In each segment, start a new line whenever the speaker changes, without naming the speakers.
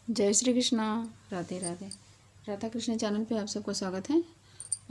जय श्री कृष्णा। राधे राधे। राधा कृष्ण चैनल पे आप सबको स्वागत है।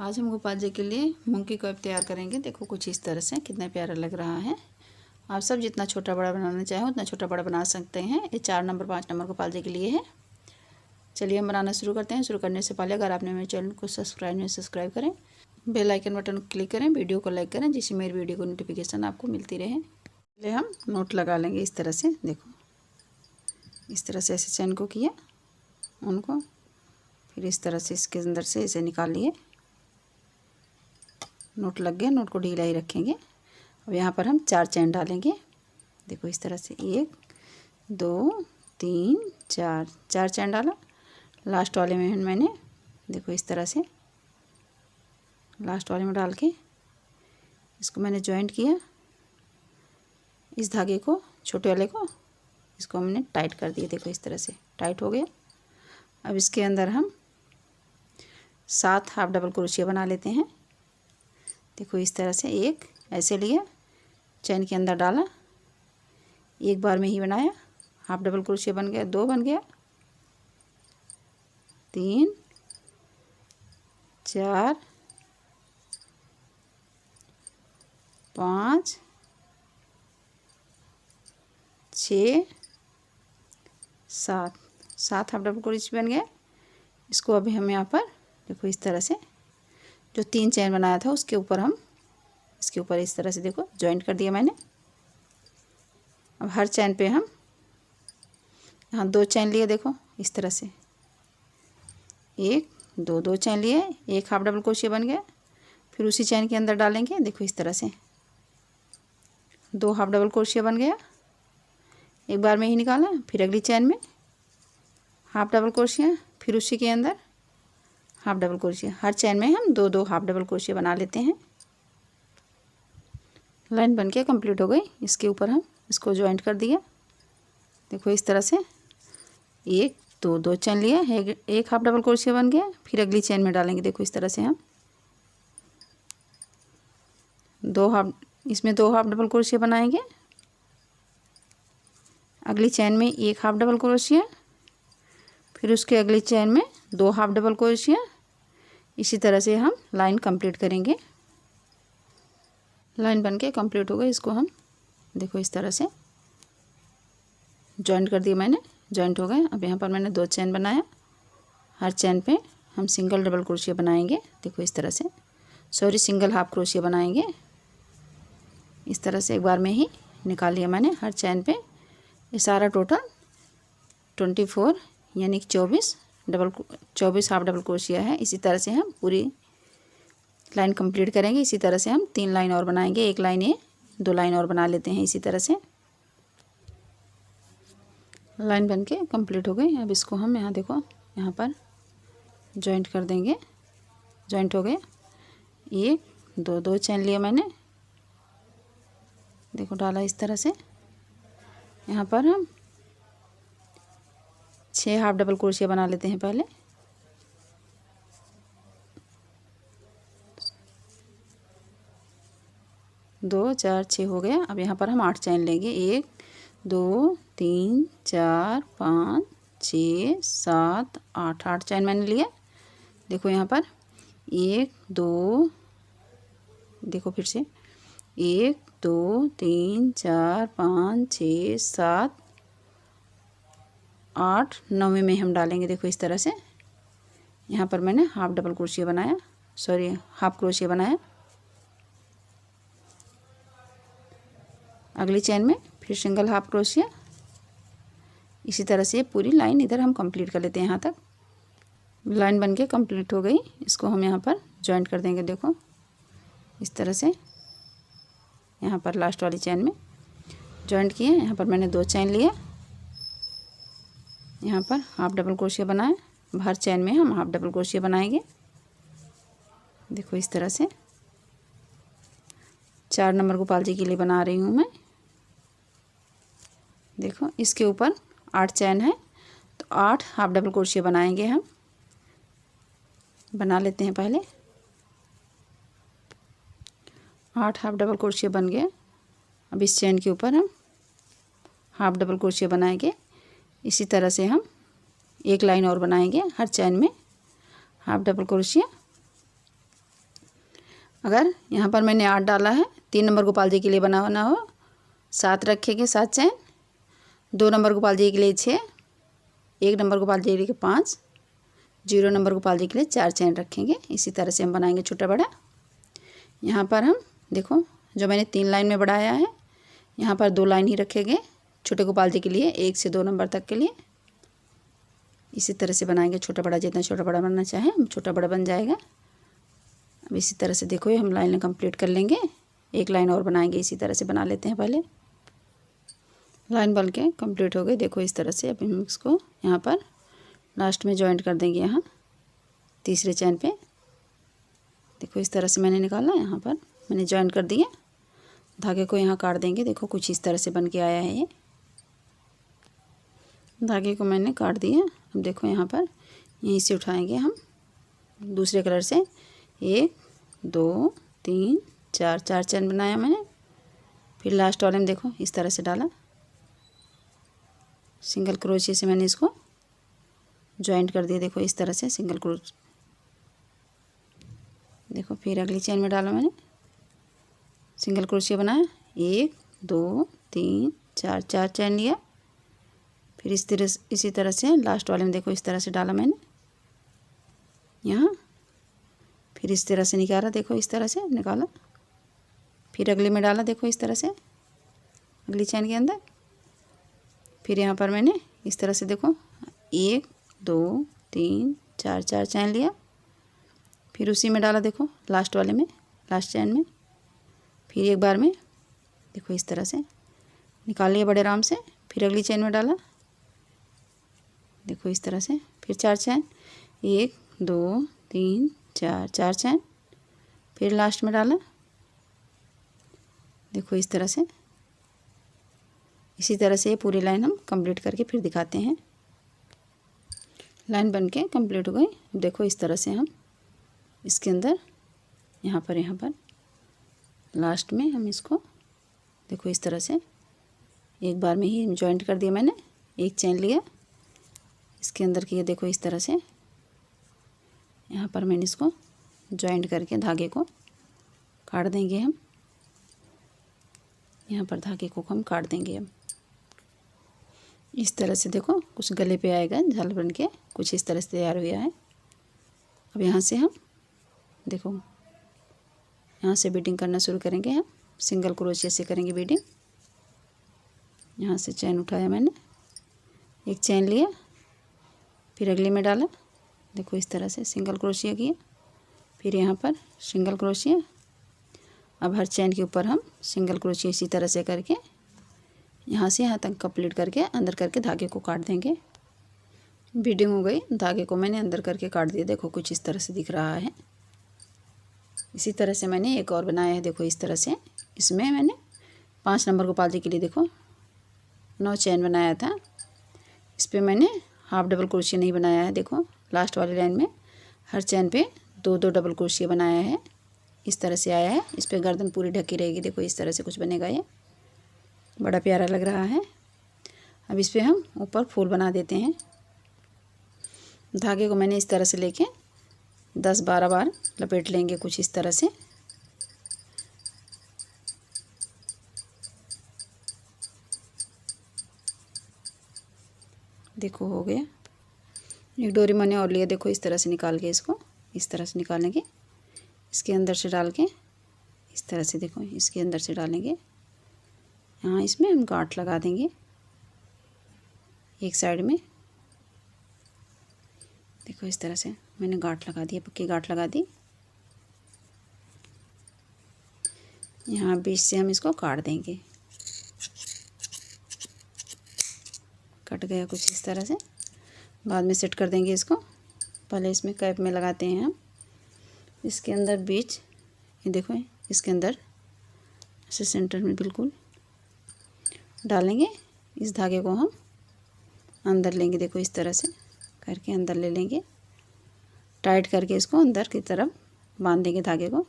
आज हम गोपाल जी के लिए मूंग की कॉइफ तैयार करेंगे। देखो कुछ इस तरह से कितना प्यारा लग रहा है। आप सब जितना छोटा बड़ा बनाना चाहें उतना छोटा बड़ा बना सकते हैं। ये 4 नंबर 5 नंबर गोपाल जी के लिए है। चलिए हम बनाना शुरू करते हैं। शुरू करने से पहले अगर आपने मेरे चैनल को सब्सक्राइब करें, बेल आइकन बटन को क्लिक करें, वीडियो को लाइक करें, जिससे मेरी वीडियो को नोटिफिकेशन आपको मिलती रहे। पहले हम नोट लगा लेंगे इस तरह से। देखो इस तरह से ऐसे चैन को किया उनको, फिर इस तरह से इसके अंदर से इसे निकाल लिए। नोट लग गया, नोट को ढीला ही रखेंगे। अब यहाँ पर हम 4 चैन डालेंगे। देखो इस तरह से 1 2 3 4 4 चैन डाला। लास्ट वाले में मैंने देखो इस तरह से लास्ट वाले में डाल के इसको मैंने जॉइंट किया। इस धागे को, छोटे वाले को, इसको हमने टाइट कर दिया। देखो इस तरह से टाइट हो गया। अब इसके अंदर हम 7 हाफ डबल क्रोशिया बना लेते हैं। देखो इस तरह से एक ऐसे लिया, चैन के अंदर डाला, एक बार में ही बनाया। हाफ डबल क्रोशिया बन गया, 2 बन गया, 3 4 5 6 7 7 हाफ डबल क्रोशिया बन गया। इसको अभी हम यहाँ पर देखो इस तरह से जो 3 चैन बनाया था उसके ऊपर हम इसके ऊपर इस तरह से देखो जॉइंट कर दिया मैंने। अब हर चैन पे हम यहाँ 2 चैन लिए। देखो इस तरह से 1 2 2 चैन लिए, एक हाफ डबल क्रोशिया बन गया। फिर उसी चैन के अंदर डालेंगे। देखो इस तरह से 2 हाफ डबल क्रोशिया बन गया, एक बार में ही निकाला। फिर अगली चैन में हाफ डबल क्रोशिया, फिर उसी के अंदर हाफ डबल क्रोशिया। हर चैन में हम 2 2 हाफ डबल क्रोशिया बना लेते हैं। लाइन बन के कंप्लीट हो गई। इसके ऊपर हम इसको जॉइंट कर दिया। देखो इस तरह से 1 2 2 चैन लिया, एक हाफ डबल क्रोशिया बन गया। फिर अगली चैन में डालेंगे। देखो इस तरह से हम 2 हाफ डबल क्रोशिया बनाएंगे। अगली चैन में एक हाफ डबल क्रोशिया, फिर उसके अगली चैन में 2 हाफ डबल क्रोशिया। इसी तरह से हम लाइन कंप्लीट करेंगे। लाइन बन के कंप्लीट हो गई। इसको हम देखो इस तरह से जॉइंट कर दिया मैंने, जॉइंट हो गए। अब यहाँ पर मैंने 2 चैन बनाया। हर चैन पे हम सिंगल डबल क्रोशिया बनाएंगे। देखो इस तरह से, सिंगल हाफ क्रोशिया बनाएंगे। इस तरह से एक बार में ही निकाल लिया मैंने। हर चैन पे ये सारा टोटल 24 यानी कि 24 हाफ डबल क्रोशिया है। इसी तरह से हम पूरी लाइन कंप्लीट करेंगे। इसी तरह से हम 3 लाइन और बनाएंगे। एक लाइन ये, 2 लाइन और बना लेते हैं। इसी तरह से लाइन बन के कंप्लीट हो गई। अब इसको हम यहाँ देखो यहाँ पर जॉइंट कर देंगे। जॉइंट हो गए। 1 2 2 चैन लिया मैंने। देखो डाला इस तरह से। यहाँ पर हम 6 हाफ डबल क्रोशिया बना लेते हैं पहले। दो 4 6 हो गया। अब यहाँ पर हम 8 चैन लेंगे। 1 2 3 4 5 6 7 8 8 चैन मैंने लिया। देखो यहाँ पर 1 2 देखो फिर से 1 2 3 4 5 6 7 8 9वें में हम डालेंगे। देखो इस तरह से यहाँ पर मैंने हाफ डबल क्रोशिया बनाया, हाफ क्रोशिया बनाया। अगली चैन में फिर सिंगल हाफ क्रोशिया। इसी तरह से पूरी लाइन इधर हम कंप्लीट कर लेते हैं। यहाँ तक लाइन बन के कंप्लीट हो गई। इसको हम यहाँ पर जॉइंट कर देंगे। देखो इस तरह से यहाँ पर लास्ट वाली चैन में जॉइंट किए। यहाँ पर मैंने 2 चैन लिए, यहाँ पर हाफ डबल क्रोशिया बनाया। हर चैन में हम हाफ डबल क्रोशिया बनाएंगे। देखो इस तरह से 4 नंबर गोपाल जी के लिए बना रही हूँ मैं। देखो इसके ऊपर 8 चैन है तो 8 हाफ डबल क्रोशिया बनाएंगे। हम बना लेते हैं पहले। 8 हाफ डबल क्रोशिया बन गया। अब इस चैन के ऊपर हम हाफ डबल क्रोशिया बनाएंगे। इसी तरह से हम एक लाइन और बनाएंगे हर चैन में हाफ डबल क्रोशिया। अगर यहाँ पर मैंने 8 डाला है, 3 नंबर गोपाल जी के लिए बनाना हो 7 रखेंगे 7 चैन, 2 नंबर गोपाल जी के लिए 6, 1 नंबर गोपाल जी के लिए 5, 0 नंबर गोपाल जी के लिए 4 चैन रखेंगे। इसी तरह से हम बनाएंगे छोटा बड़ा। यहाँ पर हम देखो जो मैंने 3 लाइन में बढ़ाया है, यहाँ पर 2 लाइन ही रखेंगे छोटे गोपाल जी के लिए 1 से 2 नंबर तक के लिए। इसी तरह से बनाएंगे छोटा बड़ा, जितना छोटा बड़ा बनना चाहे हम छोटा बड़ा बन जाएगा। अब इसी तरह से देखो ये हम लाइन कंप्लीट कर लेंगे, एक लाइन और बनाएंगे। इसी तरह से बना लेते हैं। पहले लाइन बन के कंप्लीट हो गई। देखो इस तरह से अब हम इसको यहाँ पर लास्ट में जॉइंट कर देंगे। यहाँ तीसरे चैन पे देखो इस तरह से मैंने निकाला, यहाँ पर मैंने जॉइंट कर दिया। धागे को यहाँ काट देंगे। देखो कुछ इस तरह से बन के आया है। ये धागे को मैंने काट दिया। अब देखो यहाँ पर यहीं से उठाएंगे हम दूसरे कलर से 1 2 3 4 4 चैन बनाया मैंने। फिर लास्ट वाले में देखो इस तरह से डाला, सिंगल क्रोशिया से मैंने इसको जॉइंट कर दिया। देखो इस तरह से सिंगल क्रोच। देखो फिर अगली चैन में डाला मैंने, सिंगल क्रोशिया बनाया, 1 2 3 4 4 चैन लिया। फिर इसी तरह से लास्ट वाले में देखो इस तरह से डाला मैंने यहाँ। फिर इस तरह से निकाला, देखो इस तरह से निकाला। फिर अगले में डाला, देखो इस तरह से अगली चैन के अंदर। फिर यहाँ पर मैंने इस तरह से देखो 1 2 3 4 4 चैन लिया। फिर उसी में डाला, देखो लास्ट वाले में, लास्ट चैन में। फिर एक बार में देखो इस तरह से निकाल लिया बड़े आराम से। फिर अगली चैन में डाला, देखो इस तरह से। फिर 4 चैन, 1 2 3 4 4 चैन। फिर लास्ट में डाला, देखो इस तरह से। इसी तरह से ये पूरी लाइन हम कंप्लीट करके फिर दिखाते हैं। लाइन बन के कंप्लीट हो गई। अब देखो इस तरह से हम इसके अंदर यहाँ पर लास्ट में हम इसको देखो इस तरह से एक बार में ही जॉइंट कर दिया मैंने। एक चैन लिया इसके अंदर किया, देखो इस तरह से यहाँ पर मैंने इसको जॉइंट करके धागे को काट देंगे हम। यहाँ पर धागे को हम काट देंगे हम इस तरह से। देखो कुछ गले पे आएगा झाल बन के, कुछ इस तरह से तैयार हुआ है। अब यहाँ से हम देखो यहाँ से बीडिंग करना शुरू करेंगे। हम सिंगल क्रोशिया से करेंगे बीडिंग। यहाँ से चैन उठाया मैंने, एक चैन लिया, फिर अगले में डाला, देखो इस तरह से सिंगल क्रोशिया किया। फिर यहाँ पर सिंगल क्रोशिया। अब हर चैन के ऊपर हम सिंगल क्रोशिया इसी तरह से करके यहाँ से यहाँ तक कंप्लीट करके अंदर करके धागे को काट देंगे। बीडिंग हो गई, धागे को मैंने अंदर करके काट दिया। देखो कुछ इस तरह से दिख रहा है। इसी तरह से मैंने एक और बनाया है, देखो इस तरह से। इसमें मैंने 5 नंबर गोपाल जी के लिए देखो 9 चैन बनाया था। इस पर मैंने हाफ डबल क्रोशिया नहीं बनाया है। देखो लास्ट वाली लाइन में हर चैन पे 2 डबल क्रोशिया बनाया है। इस तरह से आया है। इस पर गर्दन पूरी ढकी रहेगी। देखो इस तरह से कुछ बनेगा, ये बड़ा प्यारा लग रहा है। अब इस पर हम ऊपर फूल बना देते हैं। धागे को मैंने इस तरह से लेके 10-12 बार लपेट लेंगे कुछ इस तरह से। देखो हो गया। एक डोरी मैंने और लिया, देखो इस तरह से निकाल के इसको इस तरह से निकालेंगे। इसके अंदर से डाल के इस तरह से देखो इसके अंदर से डालेंगे। यहाँ इसमें हम गांठ लगा देंगे एक साइड में। देखो इस तरह से मैंने गांठ लगा दिया, पक्की गांठ लगा दी। यहाँ बीच से हम इसको काट देंगे। कट गया कुछ इस तरह से। बाद में सेट कर देंगे इसको। पहले इसमें कैप में लगाते हैं हम। इसके अंदर बीच ये देखो इसके अंदर ऐसे सेंटर में बिल्कुल डालेंगे। इस धागे को हम अंदर लेंगे, देखो इस तरह से करके अंदर ले लेंगे। टाइट करके इसको अंदर की तरफ बांध देंगे धागे को।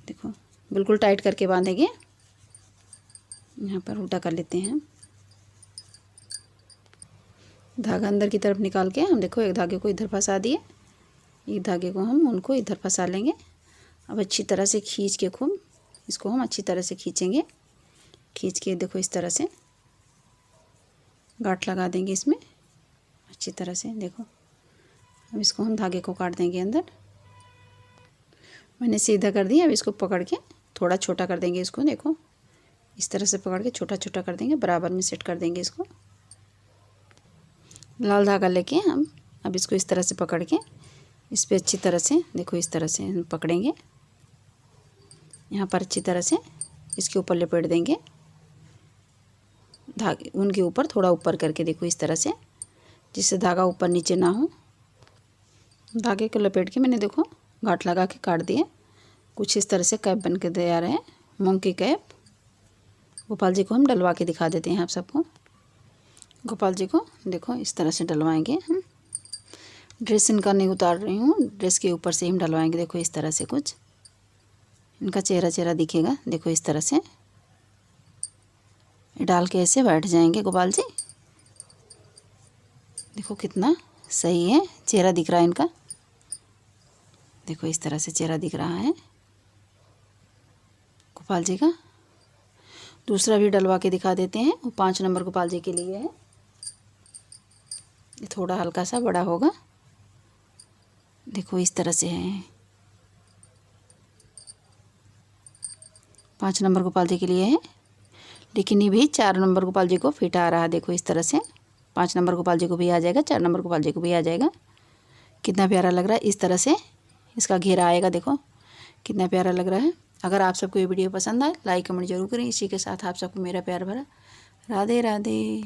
देखो बिल्कुल टाइट करके बांधेंगे। यहाँ पर उल्टा कर लेते हैं। धागा अंदर की तरफ निकाल के हम देखो एक धागे को इधर फंसा दिए, एक धागे को हम उनको इधर फंसा लेंगे। अब अच्छी तरह से खींच के खूब इसको हम अच्छी तरह से खींचेंगे। खींच के देखो इस तरह से गांठ लगा देंगे इसमें अच्छी तरह से। देखो अब इसको हम धागे को काट देंगे अंदर। मैंने सीधा कर दिया। अब इसको पकड़ के थोड़ा छोटा कर देंगे इसको। देखो इस तरह से पकड़ के छोटा छोटा कर देंगे, बराबर में सेट कर देंगे इसको। लाल धागा लेके हम अब इसको इस तरह से पकड़ के इस पर अच्छी तरह से देखो इस तरह से हम पकड़ेंगे। यहाँ पर अच्छी तरह से इसके ऊपर लपेट देंगे धागे, उनके ऊपर थोड़ा ऊपर करके देखो इस तरह से, जिससे धागा ऊपर नीचे ना हो। धागे को लपेट के मैंने देखो गांठ लगा के काट दिए। कुछ इस तरह से कैप बन के तैयार है, मूंग की कैप। गोपाल जी को हम डलवा के दिखा देते हैं आप सबको। गोपाल जी को देखो इस तरह से डलवाएंगे हम। ड्रेस इनका नहीं उतार रही हूँ, ड्रेस के ऊपर से हम डलवाएंगे। देखो इस तरह से कुछ इनका चेहरा चेहरा दिखेगा। देखो इस तरह से डाल के ऐसे बैठ जाएंगे गोपाल जी। देखो कितना सही है, चेहरा दिख रहा है इनका। देखो इस तरह से चेहरा दिख रहा है गोपाल जी का। दूसरा भी डलवा के दिखा देते हैं। वो 5 नंबर गोपाल जी के लिए है। ये थोड़ा हल्का सा बड़ा होगा। देखो इस तरह से है। 5 नंबर गोपाल जी के लिए है, लेकिन ये भी 4 नंबर गोपाल जी को फिट आ रहा है। देखो इस तरह से 5 नंबर गोपाल जी को भी आ जाएगा, 4 नंबर गोपाल जी को भी आ जाएगा। कितना प्यारा लग रहा है। इस तरह से इसका घेरा आएगा। देखो कितना प्यारा लग रहा है। अगर आप सबको ये वीडियो पसंद आए लाइक कमेंट जरूर करें। इसी के साथ आप सबको मेरा प्यार भरा राधे राधे।